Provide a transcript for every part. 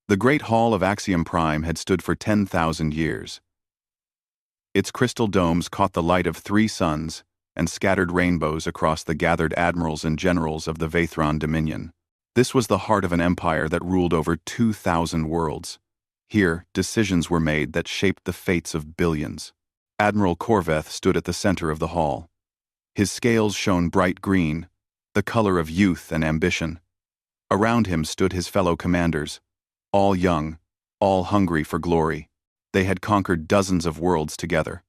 The Great Hall of Axiom Prime had stood for 10,000 years. Its crystal domes caught the light of 3 suns and scattered rainbows across the gathered admirals and generals of the Vathron Dominion. This was the heart of an empire that ruled over 2,000 worlds. Here, decisions were made that shaped the fates of billions. Admiral Corveth stood at the center of the hall. His scales shone bright green, the color of youth and ambition. Around him stood his fellow commanders, all young, all hungry for glory. They had conquered dozens of worlds together.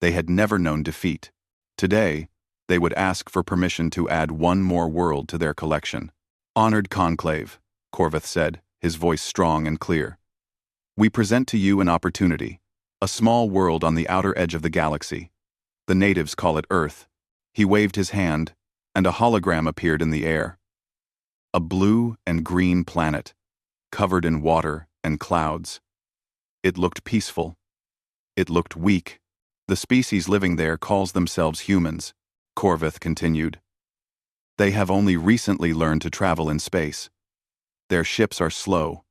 They had never known defeat. Today, they would ask for permission to add one more world to their collection. "Honored conclave," Corveth said, his voice strong and clear. "We present to you an opportunity, a small world on the outer edge of the galaxy. The natives call it Earth." He waved his hand, and a hologram appeared in the air. A blue and green planet, covered in water and clouds. It looked peaceful. It looked weak. "The species living there calls themselves humans," Corveth continued. "They have only recently learned to travel in space. Their ships are slow.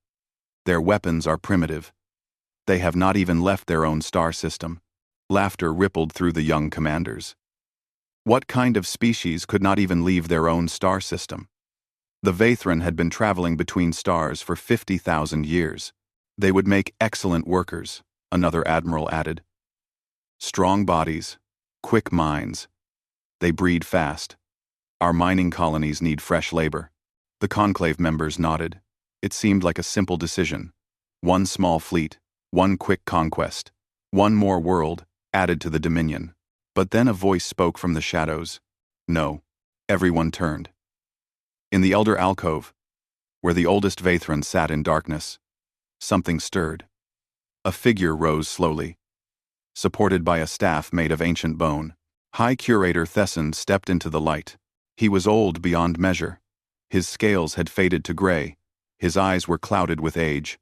Their weapons are primitive. They have not even left their own star system." Laughter rippled through the young commanders. What kind of species could not even leave their own star system? The Vathron had been traveling between stars for 50,000 years. "They would make excellent workers," another admiral added. "Strong bodies, quick minds. They breed fast. Our mining colonies need fresh labor." The conclave members nodded. It seemed like a simple decision. One small fleet, one quick conquest, one more world added to the Dominion. But then a voice spoke from the shadows. No. Everyone turned. In the elder alcove, where the oldest Vathron sat in darkness, something stirred. A figure rose slowly. Supported by a staff made of ancient bone, High Curator Thesson stepped into the light. He was old beyond measure. His scales had faded to gray. His eyes were clouded with age.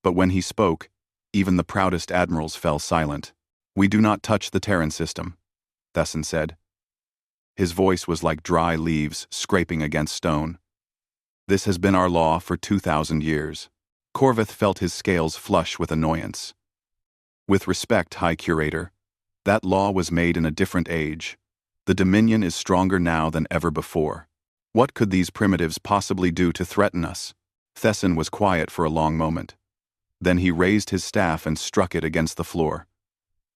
But when he spoke, even the proudest admirals fell silent. "We do not touch the Terran system," Thesson said. His voice was like dry leaves scraping against stone. "This has been our law for 2,000 years. Corveth felt his scales flush with annoyance. "With respect, High Curator, that law was made in a different age. The Dominion is stronger now than ever before. What could these primitives possibly do to threaten us?" Thesson was quiet for a long moment. Then he raised his staff and struck it against the floor.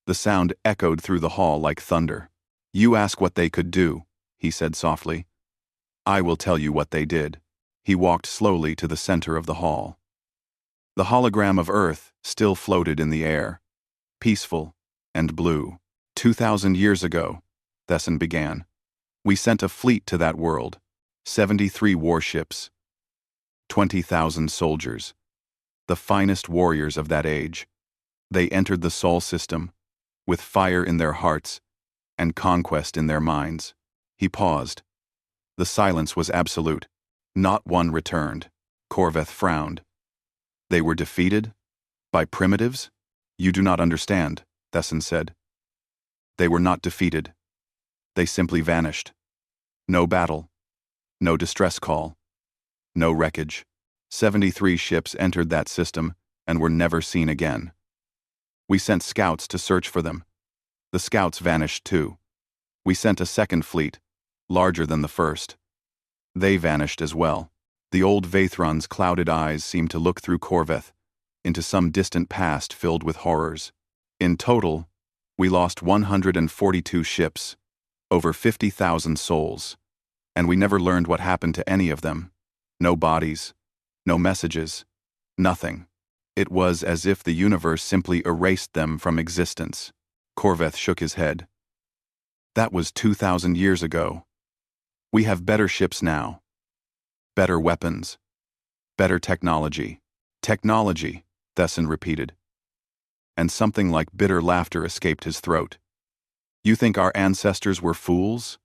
The sound echoed through the hall like thunder. "You ask what they could do," he said softly. "I will tell you what they did." He walked slowly to the center of the hall. The hologram of Earth still floated in the air, peaceful and blue. 2,000 years ago, Thesson began, we sent a fleet to that world, 73 warships, 20,000 soldiers, the finest warriors of that age. They entered the Sol system, with fire in their hearts and conquest in their minds. He paused. The silence was absolute. Not one returned. Corveth frowned. "They were defeated? By primitives? You do not understand," Thesson said. "They were not defeated. They simply vanished. No battle. No distress call. No wreckage. 73 ships entered that system and were never seen again. We sent scouts to search for them. The scouts vanished too. We sent a second fleet, larger than the first. They vanished as well." The old Vathron's clouded eyes seemed to look through Corveth, into some distant past filled with horrors. "In total, we lost 142 ships, over 50,000 souls, and we never learned what happened to any of them. No bodies, no messages, nothing. It was as if the universe simply erased them from existence." Corveth shook his head. "That was 2,000 years ago. We have better ships now. Better weapons. Better technology." "Technology," Thesson repeated. And something like bitter laughter escaped his throat. "You think our ancestors were fools?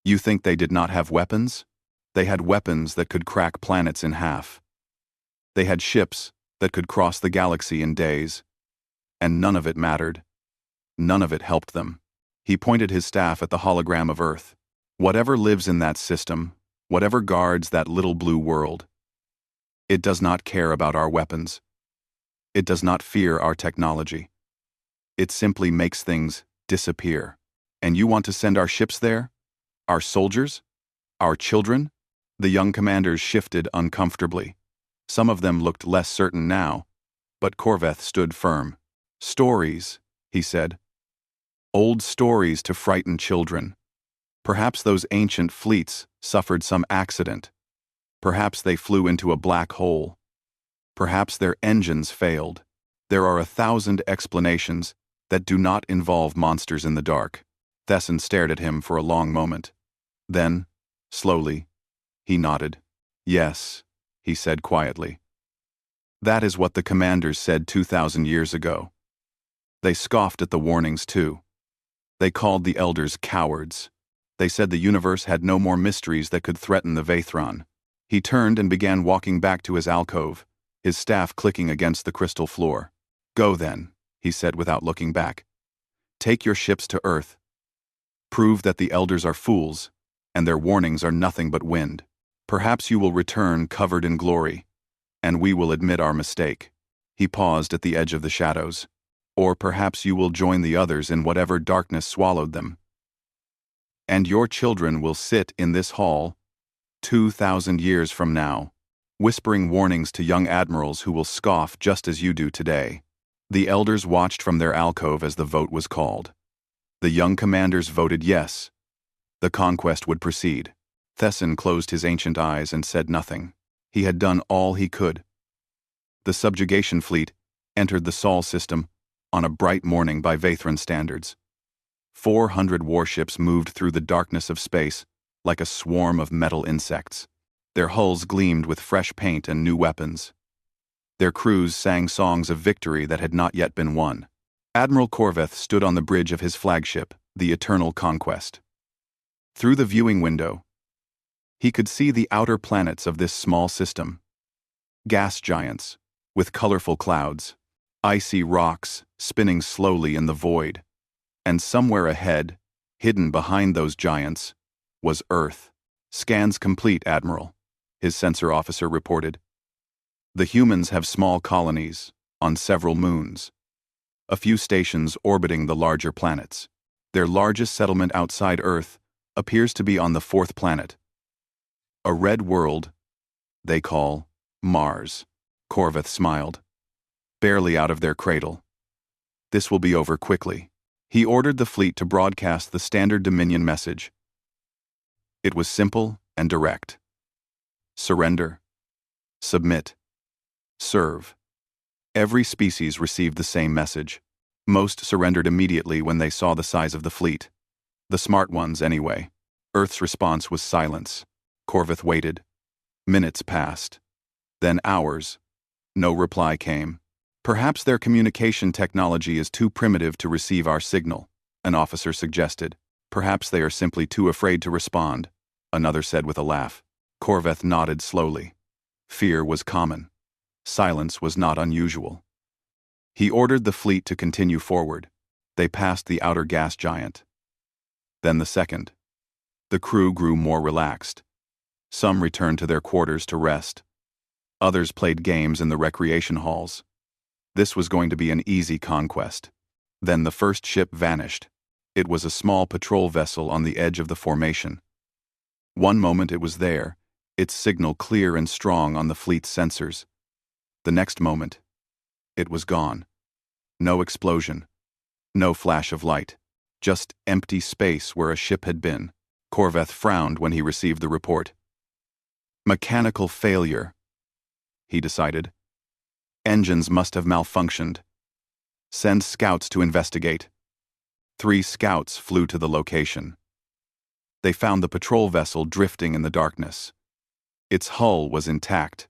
You think they did not have weapons? They had weapons that could crack planets in half. They had ships that could cross the galaxy in days. And none of it mattered. None of it helped them." He pointed his staff at the hologram of Earth. "Whatever lives in that system, whatever guards that little blue world, It does not care about our weapons. It does not fear our technology. It simply makes things disappear. And you want to send our ships there? Our soldiers? Our children? The young commanders shifted uncomfortably. Some of them looked less certain now, but Corveth stood firm. Stories, he said. Old stories to frighten children. Perhaps those ancient fleets suffered some accident. Perhaps they flew into a black hole. Perhaps their engines failed. There are 1,000 explanations that do not involve monsters in the dark. Thesson stared at him for a long moment. Then, slowly, he nodded. Yes, he said quietly. That is what the commanders said 2,000 years ago. They scoffed at the warnings too. They called the elders cowards. They said the universe had no more mysteries that could threaten the Vathron. He turned and began walking back to his alcove, his staff clicking against the crystal floor. Go then, he said without looking back. Take your ships to Earth. Prove that the elders are fools, and their warnings are nothing but wind. Perhaps you will return covered in glory, and we will admit our mistake. He paused at the edge of the shadows. Or perhaps you will join the others in whatever darkness swallowed them. And your children will sit in this hall 2,000 years from now, whispering warnings to young admirals who will scoff just as you do today. The elders watched from their alcove as the vote was called. The young commanders voted yes. The conquest would proceed. Thesson closed his ancient eyes and said nothing. He had done all he could. The subjugation fleet entered the Sol system on a bright morning by Vathran standards. 400 warships moved through the darkness of space like a swarm of metal insects. Their hulls gleamed with fresh paint and new weapons. Their crews sang songs of victory that had not yet been won. Admiral Corveth stood on the bridge of his flagship, the Eternal Conquest. Through the viewing window, he could see the outer planets of this small system. Gas giants, with colorful clouds, icy rocks spinning slowly in the void. And somewhere ahead, hidden behind those giants, was Earth. Scans complete, Admiral, his sensor officer reported. The humans have small colonies on several moons. A few stations orbiting the larger planets. Their largest settlement outside Earth appears to be on the 4th planet. A red world they call Mars. Corveth smiled. Barely out of their cradle. This will be over quickly. He ordered the fleet to broadcast the standard Dominion message. It was simple and direct. Surrender. Submit. Serve. Every species received the same message. Most surrendered immediately when they saw the size of the fleet. The smart ones, anyway. Earth's response was silence. Corveth waited. Minutes passed. Then hours. No reply came. Perhaps their communication technology is too primitive to receive our signal, an officer suggested. Perhaps they are simply too afraid to respond, another said with a laugh. Corveth nodded slowly. Fear was common. Silence was not unusual. He ordered the fleet to continue forward. They passed the outer gas giant. Then the second. The crew grew more relaxed. Some returned to their quarters to rest. Others played games in the recreation halls. This was going to be an easy conquest. Then the first ship vanished. It was a small patrol vessel on the edge of the formation. One moment it was there, its signal clear and strong on the fleet's sensors. The next moment, it was gone. No explosion. No flash of light. Just empty space where a ship had been. Corveth frowned when he received the report. Mechanical failure, he decided. Engines must have malfunctioned. Send scouts to investigate. 3 scouts flew to the location. They found the patrol vessel drifting in the darkness. Its hull was intact.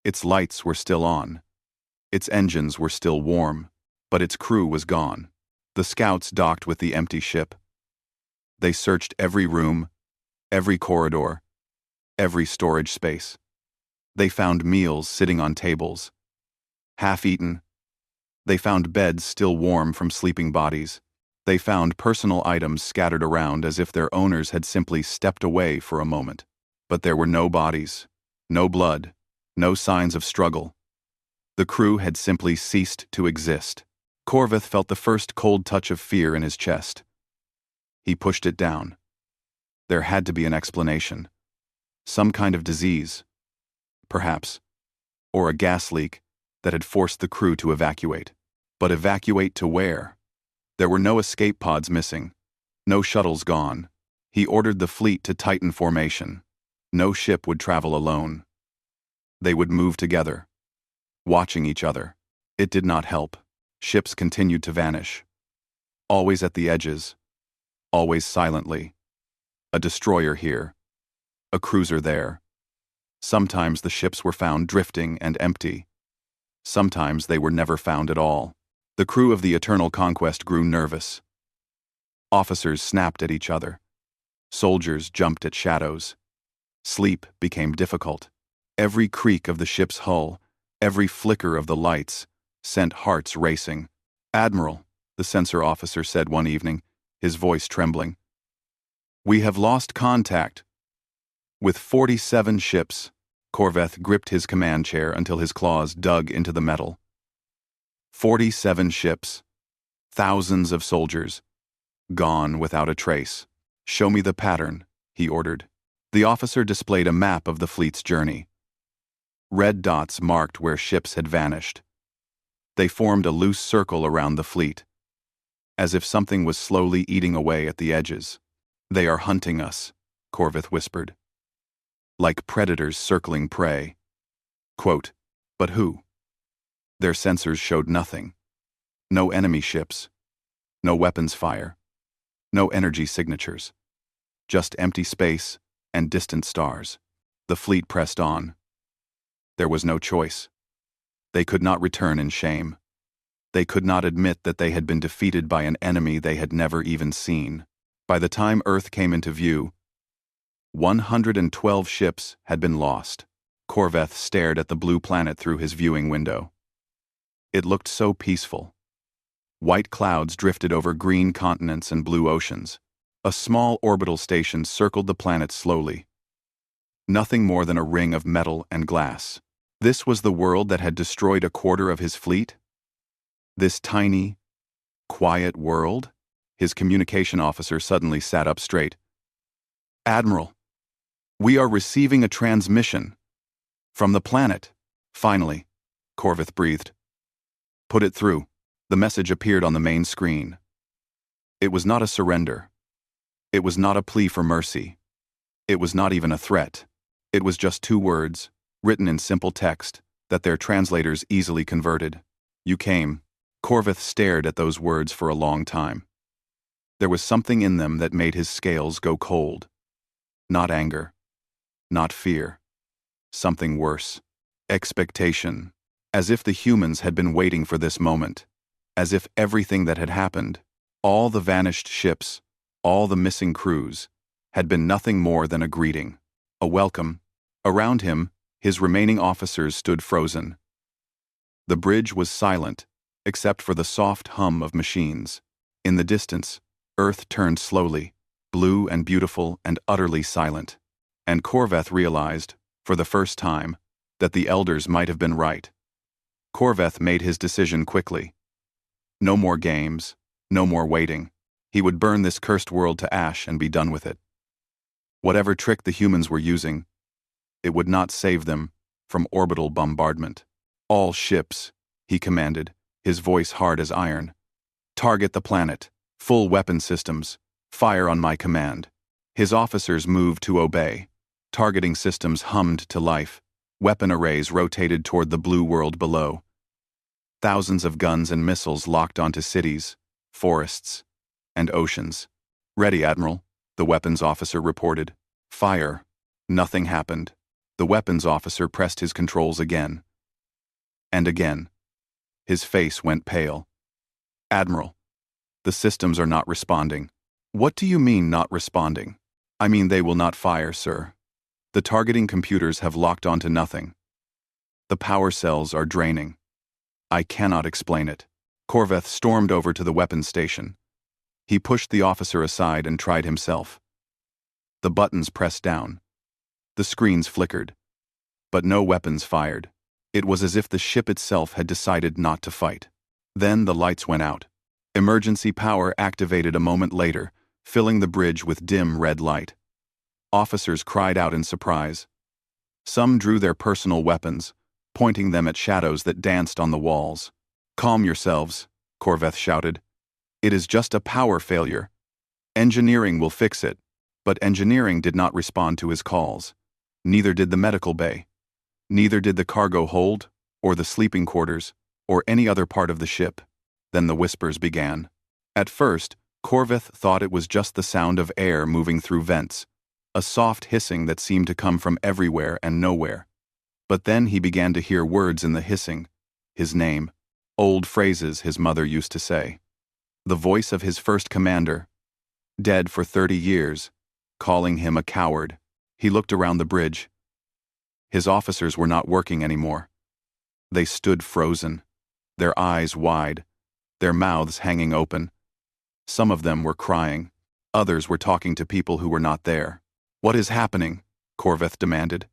Its lights were still on. Its engines were still warm, but its crew was gone. The scouts docked with the empty ship. They searched every room, every corridor, every storage space. They found meals sitting on tables, half-eaten. They found beds still warm from sleeping bodies. They found personal items scattered around as if their owners had simply stepped away for a moment. But there were no bodies, no blood, No signs of struggle. The crew had simply ceased to exist. Corveth felt the first cold touch of fear in his chest. He pushed it down. There had to be an explanation. Some kind of disease, perhaps, or a gas leak that had forced the crew to evacuate. But evacuate to where? There were no escape pods missing, no shuttles gone. He ordered the fleet to tighten formation. No ship would travel alone. They would move together, watching each other. It did not help. Ships continued to vanish. Always at the edges, always silently. A destroyer here, a cruiser there. Sometimes the ships were found drifting and empty. Sometimes they were never found at all. The crew of the Eternal Conquest grew nervous. Officers snapped at each other. Soldiers jumped at shadows. Sleep became difficult. Every creak of the ship's hull, every flicker of the lights, sent hearts racing. "Admiral," the sensor officer said one evening, his voice trembling. "We have lost contact with 47 ships." Corveth gripped his command chair until his claws dug into the metal. 47 ships. Thousands of soldiers. Gone without a trace. "Show me the pattern," he ordered. The officer displayed a map of the fleet's journey. Red dots marked where ships had vanished. They formed a loose circle around the fleet, as if something was slowly eating away at the edges. "They are hunting us," Corveth whispered. "Like predators circling prey." Quote, "But who?" Their sensors showed nothing. No enemy ships. No weapons fire. No energy signatures. Just empty space and distant stars. The fleet pressed on. There was no choice. They could not return in shame. They could not admit that they had been defeated by an enemy they had never even seen. By the time Earth came into view, 112 ships had been lost. Corveth stared at the blue planet through his viewing window. It looked so peaceful. White clouds drifted over green continents and blue oceans. A small orbital station circled the planet slowly. Nothing more than a ring of metal and glass. This was the world that had destroyed a quarter of his fleet? This tiny, quiet world? His communication officer suddenly sat up straight. "Admiral, we are receiving a transmission from the planet." "Finally," Corveth breathed. "Put it through." The message appeared on the main screen. It was not a surrender. It was not a plea for mercy. It was not even a threat. It was just two words, written in simple text, that their translators easily converted. "You came." Corveth stared at those words for a long time. There was something in them that made his scales go cold. Not anger. Not fear. Something worse. Expectation. As if the humans had been waiting for this moment. As if everything that had happened, all the vanished ships, all the missing crews, had been nothing more than a greeting, a welcome. Around him, his remaining officers stood frozen. The bridge was silent, except for the soft hum of machines. In the distance, Earth turned slowly, blue and beautiful and utterly silent. And Corveth realized, for the first time, that the elders might have been right. Corveth made his decision quickly. No more games, no more waiting. He would burn this cursed world to ash and be done with it. Whatever trick the humans were using, it would not save them from orbital bombardment. "All ships," he commanded, his voice hard as iron. "Target the planet. Full weapon systems. Fire on my command." His officers moved to obey. Targeting systems hummed to life. Weapon arrays rotated toward the blue world below. Thousands of guns and missiles locked onto cities, forests, and oceans. "Ready, Admiral," the weapons officer reported. "Fire." Nothing happened. The weapons officer pressed his controls again. And again. His face went pale. "Admiral, the systems are not responding." "What do you mean, not responding?" "I mean they will not fire, sir. The targeting computers have locked onto nothing. The power cells are draining. I cannot explain it." Corveth stormed over to the weapons station. He pushed the officer aside and tried himself. The buttons pressed down. The screens flickered. but no weapons fired. It was as if the ship itself had decided not to fight. Then the lights went out. Emergency power activated a moment later, filling the bridge with dim red light. Officers cried out in surprise. Some drew their personal weapons, pointing them at shadows that danced on the walls. "Calm yourselves," Corveth shouted. "It is just a power failure. Engineering will fix it." But engineering did not respond to his calls. Neither did the medical bay. Neither did the cargo hold, or the sleeping quarters, or any other part of the ship. Then the whispers began. At first, Corveth thought it was just the sound of air moving through vents, a soft hissing that seemed to come from everywhere and nowhere. But then he began to hear words in the hissing, his name, old phrases his mother used to say. The voice of his first commander, dead for 30 years, calling him a coward. He looked around the bridge. His officers were not working anymore. They stood frozen, their eyes wide, their mouths hanging open. Some of them were crying. Others were talking to people who were not there. "What is happening?" Corveth demanded.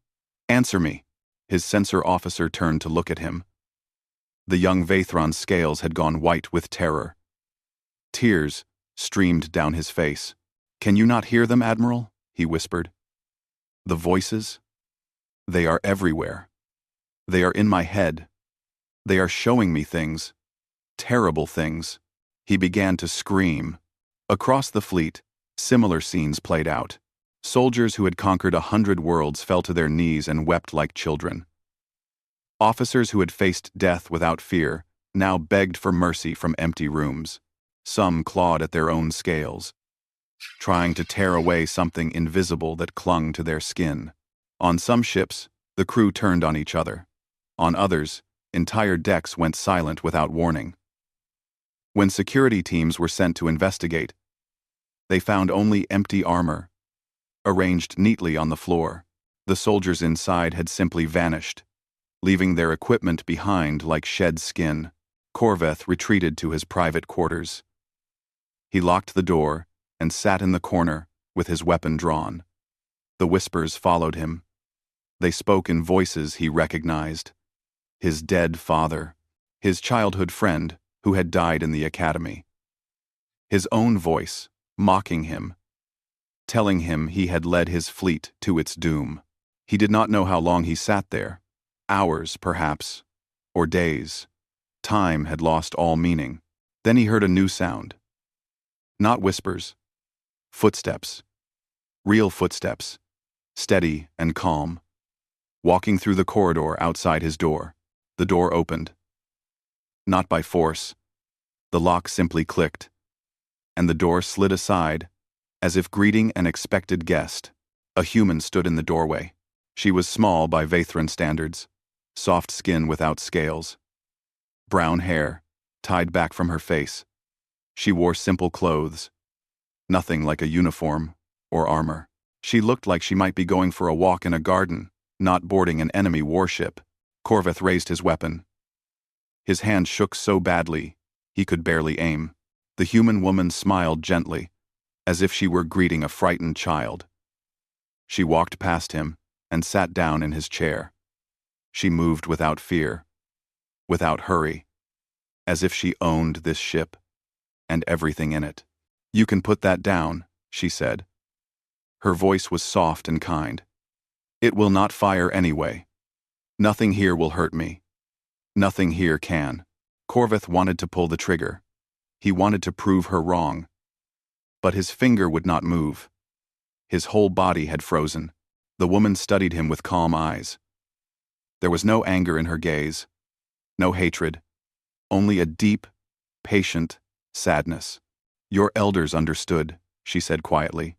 "Answer me." His censor officer turned to look at him. The young Vathron's scales had gone white with terror. Tears streamed down his face. "Can you not hear them, Admiral?" he whispered. "The voices? They are everywhere. They are in my head. They are showing me things. Terrible things." He began to scream. Across the fleet, similar scenes played out. Soldiers who had conquered 100 worlds fell to their knees and wept like children. Officers who had faced death without fear now begged for mercy from empty rooms. Some clawed at their own scales, trying to tear away something invisible that clung to their skin. On some ships, the crew turned on each other. On others, entire decks went silent without warning. When security teams were sent to investigate, they found only empty armor, arranged neatly on the floor. The soldiers inside had simply vanished, leaving their equipment behind like shed skin. Corveth retreated to his private quarters. He locked the door and sat in the corner with his weapon drawn. The whispers followed him. They spoke in voices he recognized. His dead father, his childhood friend who had died in the academy. His own voice, mocking him, telling him he had led his fleet to its doom. He did not know how long he sat there. Hours, perhaps, or days. Time had lost all meaning. Then he heard a new sound. Not whispers. Footsteps. Real footsteps. Steady and calm. Walking through the corridor outside his door. The door opened. Not by force. The lock simply clicked, and the door slid aside, as if greeting an expected guest. A human stood in the doorway. She was small by Vathran standards, soft skin without scales. Brown hair, tied back from her face. She wore simple clothes, nothing like a uniform or armor. She looked like she might be going for a walk in a garden, not boarding an enemy warship. Corveth raised his weapon. His hand shook so badly, he could barely aim. The human woman smiled gently, as if she were greeting a frightened child. She walked past him and sat down in his chair. She moved without fear, without hurry, as if she owned this ship and everything in it. "You can put that down," she said. Her voice was soft and kind. "It will not fire anyway. Nothing here will hurt me. Nothing here can." Corveth wanted to pull the trigger. He wanted to prove her wrong. But his finger would not move. His whole body had frozen. The woman studied him with calm eyes. There was no anger in her gaze, no hatred, only a deep, patient sadness. "Your elders understood," she said quietly.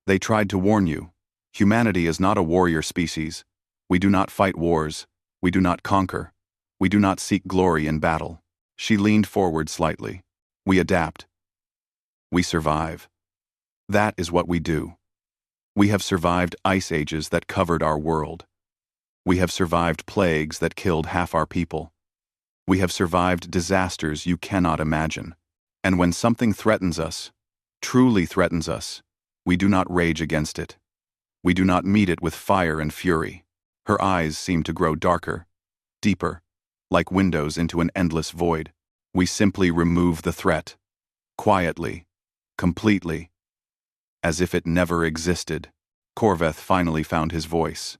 "They tried to warn you. Humanity is not a warrior species. We do not fight wars. We do not conquer. We do not seek glory in battle." She leaned forward slightly. "We adapt. We survive. That is what we do. We have survived ice ages that covered our world. We have survived plagues that killed half our people. We have survived disasters you cannot imagine. And when something threatens us, truly threatens us, we do not rage against it. We do not meet it with fire and fury." Her eyes seemed to grow darker, deeper, like windows into an endless void. We simply remove the threat. Quietly. Completely. As if it never existed. Corveth finally found his voice.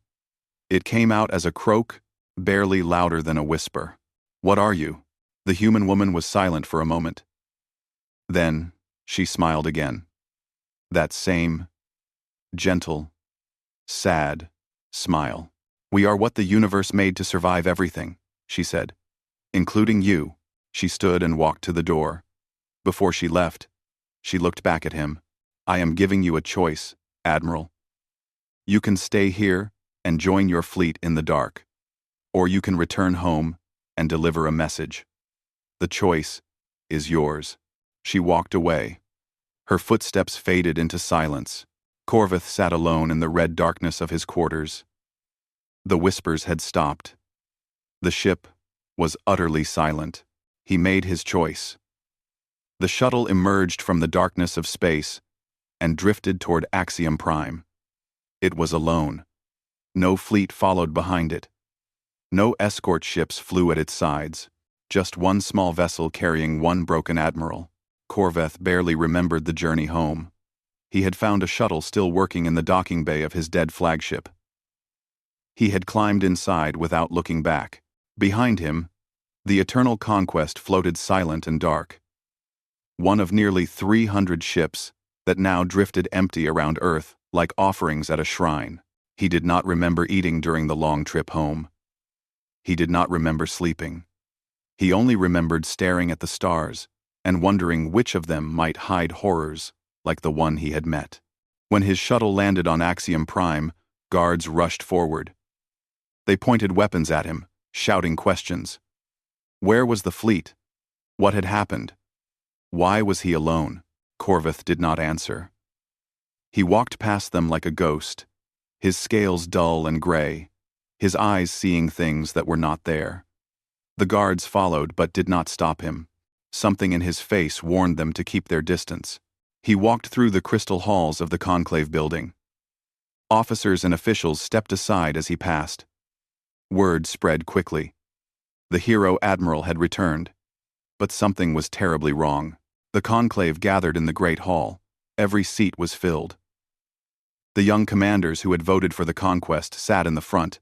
It came out as a croak, barely louder than a whisper. What are you? The human woman was silent for a moment. Then, she smiled again. That same, gentle, sad smile. We are what the universe made to survive everything, she said. Including you. She stood and walked to the door. Before she left, she looked back at him. I am giving you a choice, Admiral. You can stay here and join your fleet in the dark. Or you can return home and deliver a message. The choice is yours. She walked away. Her footsteps faded into silence. Corveth sat alone in the red darkness of his quarters. The whispers had stopped. The ship was utterly silent. He made his choice. The shuttle emerged from the darkness of space and drifted toward Axiom Prime. It was alone. No fleet followed behind it. No escort ships flew at its sides. Just one small vessel carrying one broken admiral. Corveth barely remembered the journey home. He had found a shuttle still working in the docking bay of his dead flagship. He had climbed inside without looking back. Behind him, the Eternal Conquest floated silent and dark. One of nearly 300 ships that now drifted empty around Earth like offerings at a shrine. He did not remember eating during the long trip home. He did not remember sleeping. He only remembered staring at the stars and wondering which of them might hide horrors like the one he had met. When his shuttle landed on Axiom Prime, guards rushed forward. They pointed weapons at him, shouting questions. Where was the fleet? What had happened? Why was he alone? Corveth did not answer. He walked past them like a ghost, his scales dull and gray, his eyes seeing things that were not there. The guards followed but did not stop him. Something in his face warned them to keep their distance. He walked through the crystal halls of the Conclave building. Officers and officials stepped aside as he passed. Word spread quickly. The hero admiral had returned. But something was terribly wrong. The conclave gathered in the great hall. Every seat was filled. The young commanders who had voted for the conquest sat in the front,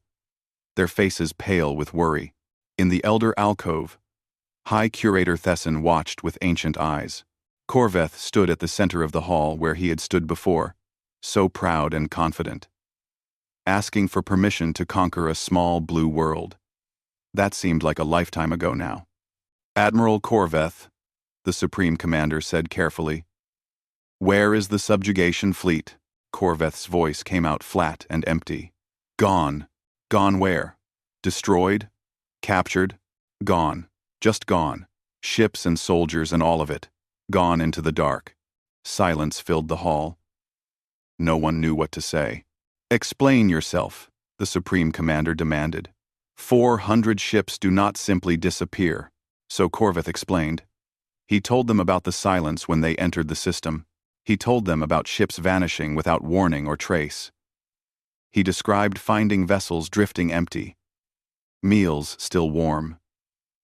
their faces pale with worry. In the elder alcove, High Curator Thesson watched with ancient eyes. Corveth stood at the center of the hall where he had stood before, so proud and confident, asking for permission to conquer a small blue world. That seemed like a lifetime ago now. Admiral Corveth, the Supreme Commander said carefully. Where is the subjugation fleet? Corveth's voice came out flat and empty. Gone. Gone where? Destroyed? Captured? Gone. Just gone. Ships and soldiers and all of it. Gone into the dark. Silence filled the hall. No one knew what to say. Explain yourself, the Supreme Commander demanded. 400 ships do not simply disappear, so Corveth explained. He told them about the silence when they entered the system. He told them about ships vanishing without warning or trace. He described finding vessels drifting empty, meals still warm,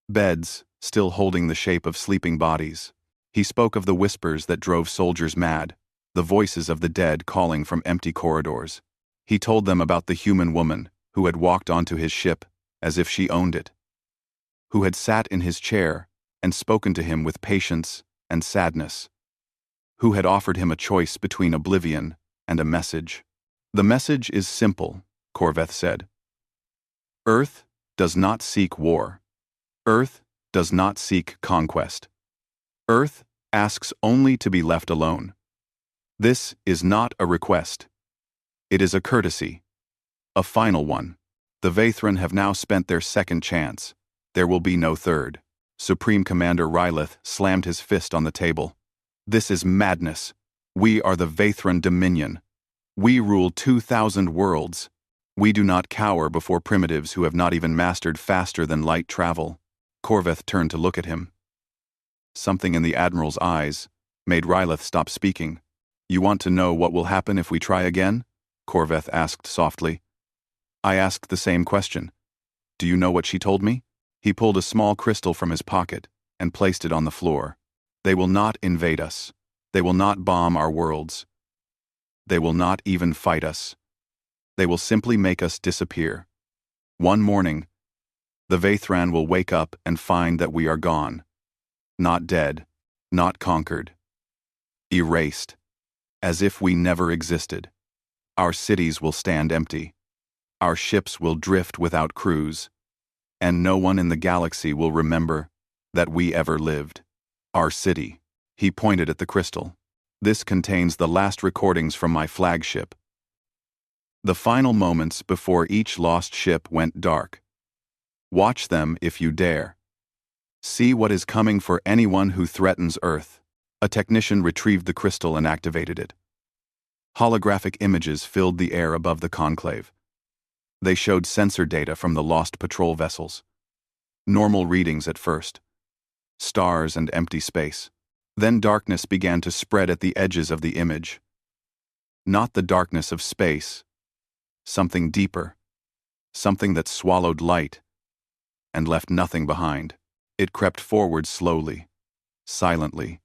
beds still holding the shape of sleeping bodies. He spoke of the whispers that drove soldiers mad, the voices of the dead calling from empty corridors. He told them about the human woman who had walked onto his ship as if she owned it, who had sat in his chair and spoken to him with patience and sadness, who had offered him a choice between oblivion and a message. The message is simple, Corveth said. Earth does not seek war. Earth does not seek conquest. Earth asks only to be left alone. This is not a request. It is a courtesy. A final one. The Vathran have now spent their second chance. There will be no third. Supreme Commander Rylith slammed his fist on the table. This is madness. We are the Vathran Dominion. We rule 2,000 worlds. We do not cower before primitives who have not even mastered faster-than-light travel. Corveth turned to look at him. Something in the Admiral's eyes made Rylith stop speaking. You want to know what will happen if we try again? Corveth asked softly. I asked the same question. Do you know what she told me? He pulled a small crystal from his pocket and placed it on the floor. They will not invade us. They will not bomb our worlds. They will not even fight us. They will simply make us disappear. One morning, the Vaithran will wake up and find that we are gone. Not dead, not conquered. Erased. As if we never existed. Our cities will stand empty. Our ships will drift without crews. And no one in the galaxy will remember that we ever lived. Our city. He pointed at the crystal. This contains the last recordings from my flagship. The final moments before each lost ship went dark. Watch them if you dare. See what is coming for anyone who threatens Earth. A technician retrieved the crystal and activated it. Holographic images filled the air above the conclave. They showed sensor data from the lost patrol vessels. Normal readings at first. Stars and empty space. Then darkness began to spread at the edges of the image. Not the darkness of space. Something deeper. Something that swallowed light and left nothing behind. It crept forward slowly, silently,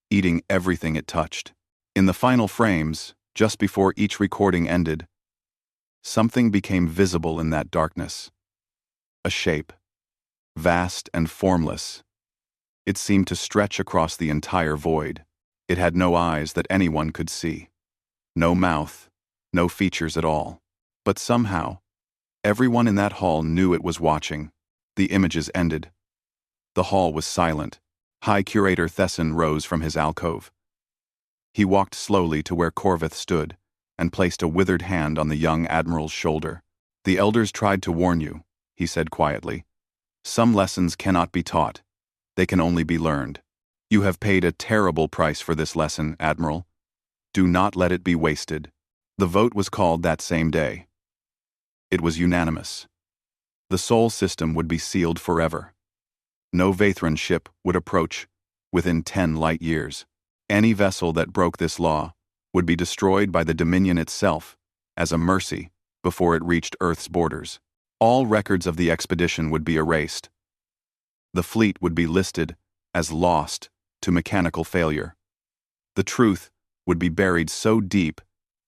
eating everything it touched. In the final frames, just before each recording ended, something became visible in that darkness. A shape, vast and formless. It seemed to stretch across the entire void. It had no eyes that anyone could see. No mouth, no features at all. But somehow, everyone in that hall knew it was watching. The images ended. The hall was silent. High Curator Thesson rose from his alcove. He walked slowly to where Corveth stood and placed a withered hand on the young admiral's shoulder. The elders tried to warn you, he said quietly. Some lessons cannot be taught. They can only be learned. You have paid a terrible price for this lesson, Admiral. Do not let it be wasted. The vote was called that same day. It was unanimous. The Sol system would be sealed forever. No Vaithran ship would approach within 10 light years. Any vessel that broke this law would be destroyed by the Dominion itself as a mercy before it reached Earth's borders. All records of the expedition would be erased. The fleet would be listed as lost to mechanical failure. The truth would be buried so deep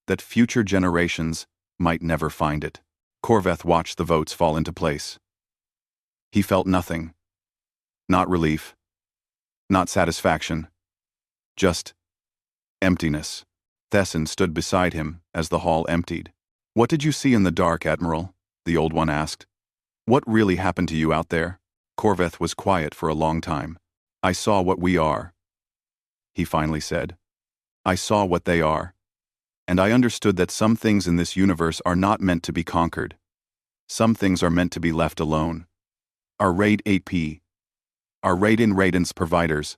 that future generations might never find it. Corveth watched the votes fall into place. He felt nothing. Not relief. Not satisfaction. Just emptiness. Thesson stood beside him as the hall emptied. What did you see in the dark, Admiral? The Old One asked. What really happened to you out there? Corveth was quiet for a long time. I saw what we are, he finally said. I saw what they are. And I understood that some things in this universe are not meant to be conquered. Some things are meant to be left alone. Our Raid 8P, our Raiden's providers,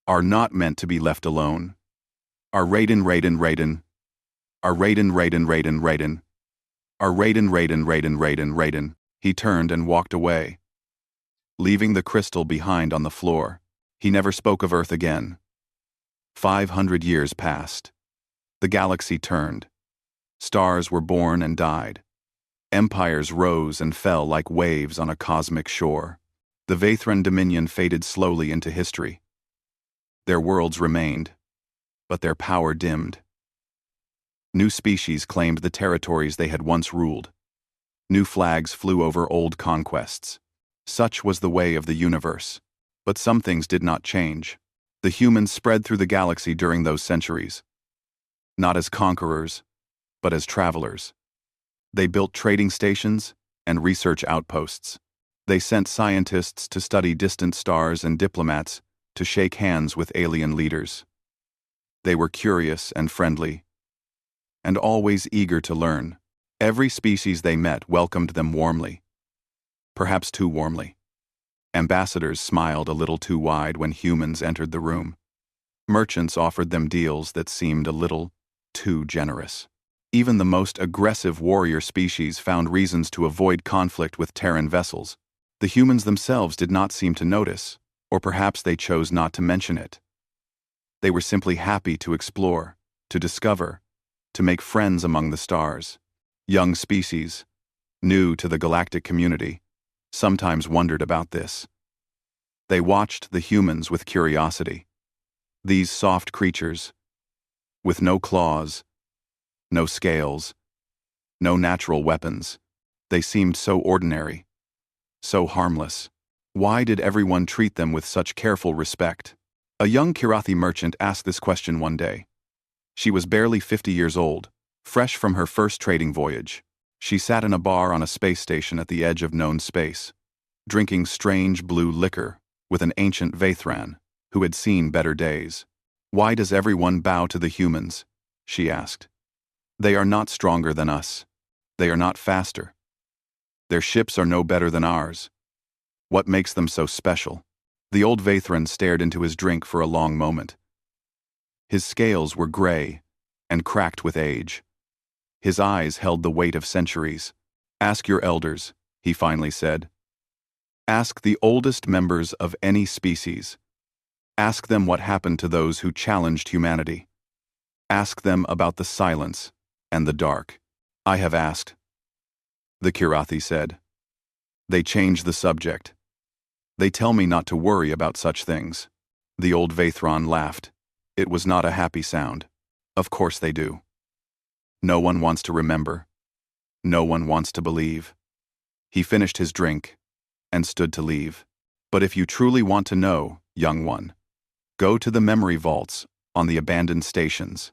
are not meant to be left alone. Our Raiden, our Raiden, our Raiden. He turned and walked away, leaving the crystal behind on the floor. He never spoke of Earth again. 500 years passed. The galaxy turned. Stars were born and died. Empires rose and fell like waves on a cosmic shore. The Vaithran Dominion faded slowly into history. Their worlds remained, but their power dimmed. New species claimed the territories they had once ruled. New flags flew over old conquests. Such was the way of the universe. But some things did not change. The humans spread through the galaxy during those centuries. Not as conquerors, but as travelers. They built trading stations and research outposts. They sent scientists to study distant stars and diplomats to shake hands with alien leaders. They were curious and friendly, and always eager to learn. Every species they met welcomed them warmly, perhaps too warmly. Ambassadors smiled a little too wide when humans entered the room. Merchants offered them deals that seemed a little too generous. Even the most aggressive warrior species found reasons to avoid conflict with Terran vessels. The humans themselves did not seem to notice, or perhaps they chose not to mention it. They were simply happy to explore, to discover, to make friends among the stars. Young species, new to the galactic community, sometimes wondered about this. They watched the humans with curiosity. These soft creatures, with no claws, no scales, no natural weapons, they seemed so ordinary, so harmless. Why did everyone treat them with such careful respect? A young Kirathi merchant asked this question one day. She was barely 50 years old, fresh from her first trading voyage. She sat in a bar on a space station at the edge of known space, drinking strange blue liquor with an ancient Vaithran who had seen better days. "Why does everyone bow to the humans?" she asked. "They are not stronger than us. They are not faster. Their ships are no better than ours. What makes them so special?" The old Vaithran stared into his drink for a long moment. His scales were gray and cracked with age. His eyes held the weight of centuries. "Ask your elders," he finally said. "Ask the oldest members of any species. Ask them what happened to those who challenged humanity. Ask them about the silence and the dark." "I have asked," the Kirathi said. "They change the subject. They tell me not to worry about such things." The old Vaithran laughed. It was not a happy sound. "Of course they do. No one wants to remember. No one wants to believe." He finished his drink and stood to leave. "But if you truly want to know, young one, go to the memory vaults on the abandoned stations.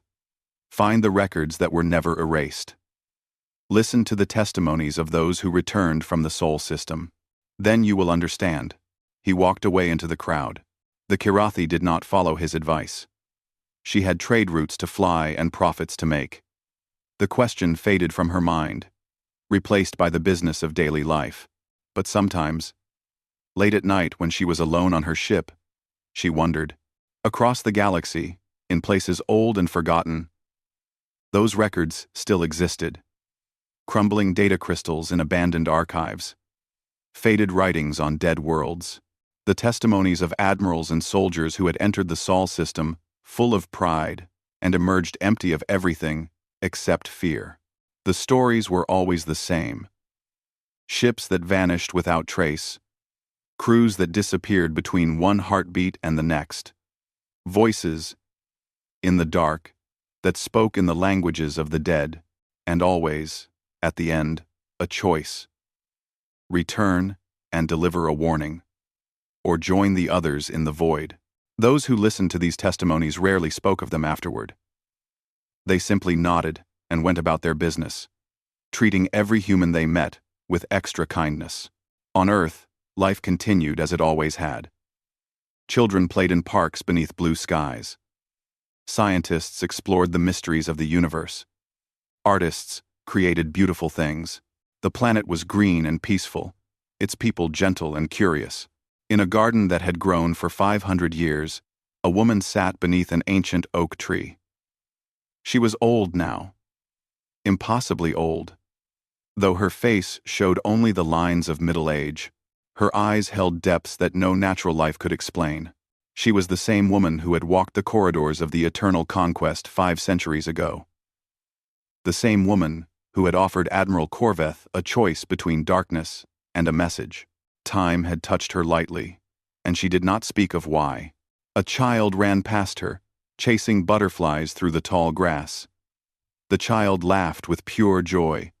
Find the records that were never erased. Listen to the testimonies of those who returned from the Sol system. Then you will understand." He walked away into the crowd. The Kirathi did not follow his advice. She had trade routes to fly and profits to make. The question faded from her mind, replaced by the business of daily life. But sometimes, late at night when she was alone on her ship, she wondered. Across the galaxy, in places old and forgotten, those records still existed. Crumbling data crystals in abandoned archives, faded writings on dead worlds, the testimonies of admirals and soldiers who had entered the Sol system full of pride and emerged empty of everything except fear. The stories were always the same. Ships that vanished without trace, crews that disappeared between one heartbeat and the next, voices in the dark that spoke in the languages of the dead, and always, at the end, a choice: return and deliver a warning, or join the others in the void. Those who listened to these testimonies rarely spoke of them afterward. They simply nodded and went about their business, treating every human they met with extra kindness. On Earth, life continued as it always had. Children played in parks beneath blue skies. Scientists explored the mysteries of the universe. Artists created beautiful things. The planet was green and peaceful, its people gentle and curious. In a garden that had grown for 500 years, a woman sat beneath an ancient oak tree. She was old now, impossibly old. Though her face showed only the lines of middle age, her eyes held depths that no natural life could explain. She was the same woman who had walked the corridors of the Eternal Conquest 5 centuries ago. The same woman who had offered Admiral Corveth a choice between darkness and a message. Time had touched her lightly, and she did not speak of why. A child ran past her, chasing butterflies through the tall grass. The child laughed with pure joy,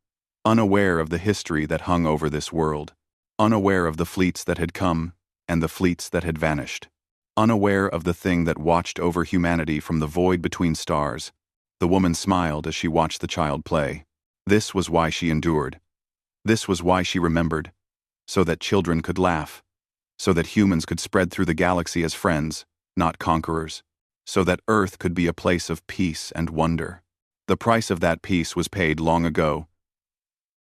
unaware of the history that hung over this world, unaware of the fleets that had come and the fleets that had vanished, unaware of the thing that watched over humanity from the void between stars. The woman smiled as she watched the child play. This was why she endured. This was why she remembered. So that children could laugh. So that humans could spread through the galaxy as friends, not conquerors. So that Earth could be a place of peace and wonder. The price of that peace was paid long ago,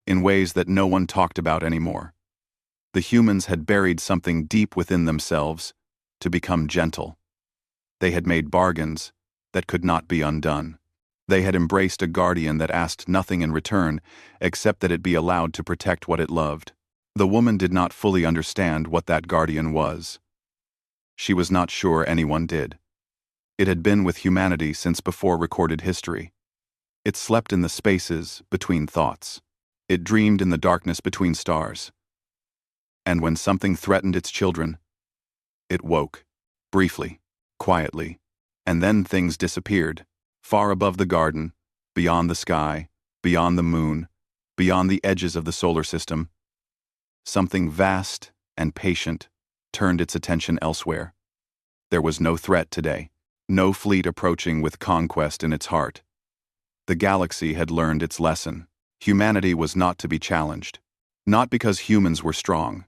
in ways that no one talked about anymore. The humans had buried something deep within themselves to become gentle. They had made bargains that could not be undone. They had embraced a guardian that asked nothing in return except that it be allowed to protect what it loved. The woman did not fully understand what that guardian was. She was not sure anyone did. It had been with humanity since before recorded history. It slept in the spaces between thoughts. It dreamed in the darkness between stars. And when something threatened its children, it woke, briefly, quietly, and then things disappeared, far above the garden, beyond the sky, beyond the moon, beyond the edges of the solar system. Something vast and patient turned its attention elsewhere. There was no threat today, no fleet approaching with conquest in its heart. The galaxy had learned its lesson. Humanity was not to be challenged. Not because humans were strong.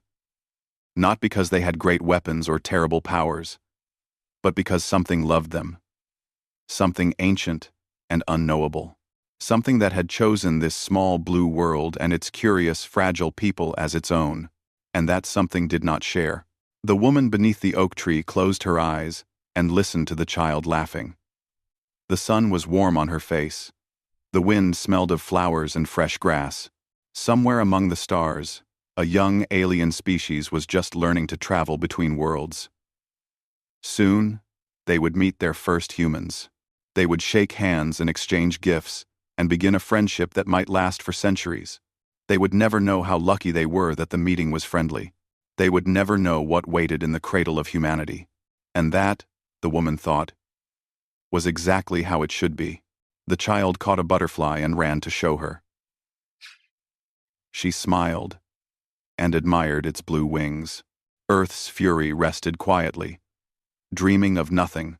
Not because they had great weapons or terrible powers. But because something loved them. Something ancient and unknowable. Something that had chosen this small blue world and its curious, fragile people as its own. And that something did not share. The woman beneath the oak tree closed her eyes and listened to the child laughing. The sun was warm on her face. The wind smelled of flowers and fresh grass. Somewhere among the stars, a young alien species was just learning to travel between worlds. Soon, they would meet their first humans. They would shake hands and exchange gifts and begin a friendship that might last for centuries. They would never know how lucky they were that the meeting was friendly. They would never know what waited in the cradle of humanity. And that, the woman thought, was exactly how it should be. The child caught a butterfly and ran to show her. She smiled and admired its blue wings. Earth's fury rested quietly, dreaming of nothing.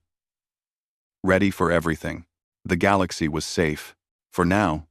Ready for everything. The galaxy was safe, for now,